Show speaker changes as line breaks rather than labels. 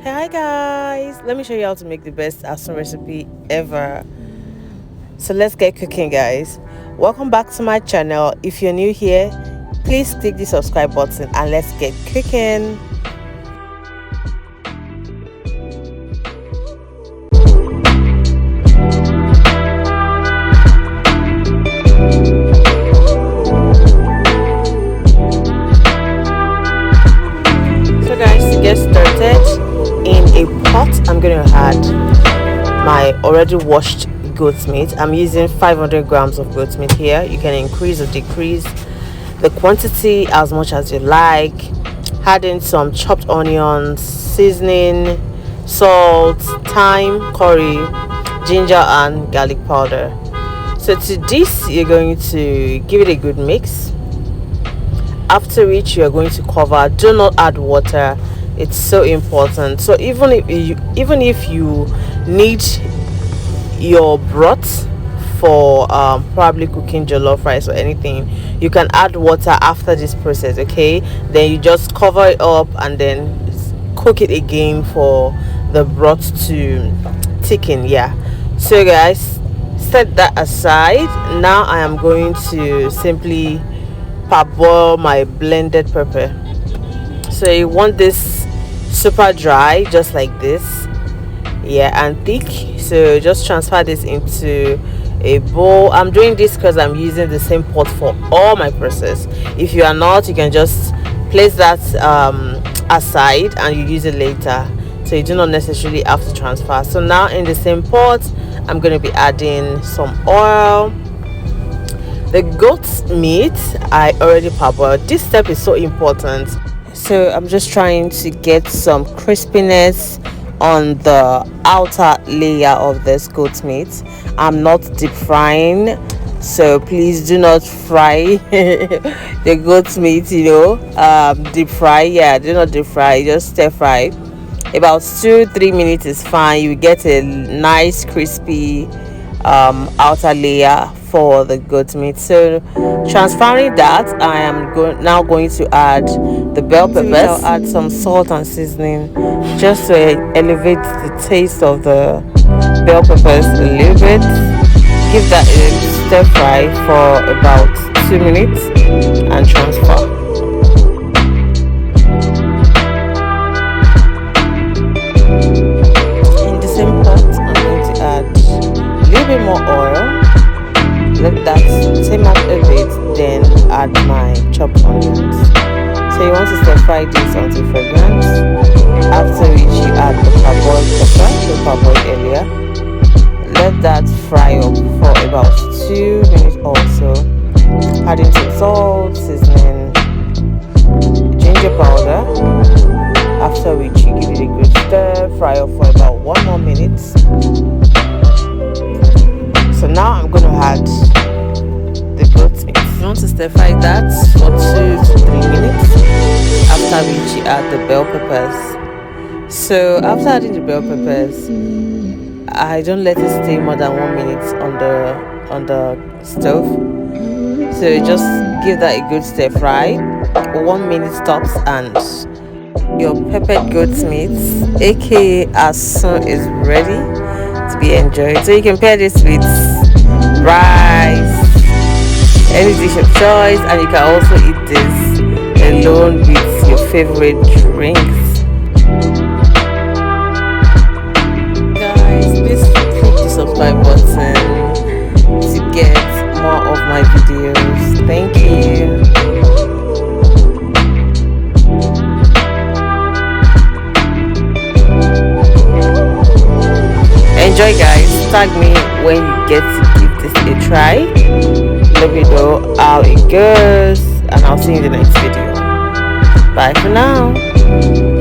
Hey, hi guys, let me show you how to make the best Asun recipe ever. So let's get cooking, guys. Welcome back to my channel. If you're new here, please click the subscribe button and let's get cooking. So guys, to get started, in a pot I'm going to add my already washed goat meat. I'm using 500 grams of goat meat here. You can increase or decrease the quantity as much as you like. Add in some chopped onions, seasoning, salt, thyme, curry, ginger and garlic powder. So to this you're going to give it a good mix, after which you are going to cover. Do not add water, it's so important. So even if you need your broth for probably cooking jollof rice or anything, you can add water after this process, okay? Then you just cover it up and then cook it again for the broth to thicken. Yeah, so guys, set that aside. Now I am going to simply parboil my blended pepper. So you want this super dry, just like this, yeah, and thick. So just transfer this into a bowl. I'm doing this because I'm using the same pot for all my process. If you are not, you can just place that aside and you use it later, so you do not necessarily have to transfer. So now in the same pot I'm going to be adding some oil. The goat's meat I already parboiled. This step is so important. So I'm just trying to get some crispiness on the outer layer of this goat meat. I'm not deep frying, so please do not fry the goat meat, deep fry. Yeah, do not deep fry, just stir fry. About 2-3 minutes is fine. You get a nice crispy outer layer for the goat meat. So transferring that, I am now going to add the bell peppers. I'll add some salt and seasoning just to elevate the taste of the bell peppers a little bit. Give that a stir fry for about 2 minutes and transfer. In the same pot I'm going to add a little bit more oil. Let that simmer a bit, then add my chopped onions. So you want to stir fry this until fragrant, after which you add the parboiled pepper you parboiled earlier. Let that fry up for about 2 minutes or so. Adding some salt, seasoning, ginger powder, after which you give it a good stir fry up for about 1 more minute. So now I'm going to add the goat meat. You want to stir fry that for 2 to 3 minutes, after which you add the bell peppers. So after adding the bell peppers, I don't let it stay more than 1 minute on the stove. So just give that a good stir fry. 1 minute stops and your peppered goat meat, aka Asun, is ready to be enjoyed. So you can pair this with rice, any dish of choice, and you can also eat this alone with your favorite drinks. Guys, please click the subscribe button to get more of my videos. Thank you. Enjoy, guys. Tag me when you get to give this a try. Let me know how it goes, and I'll see you in the next video. Bye for now.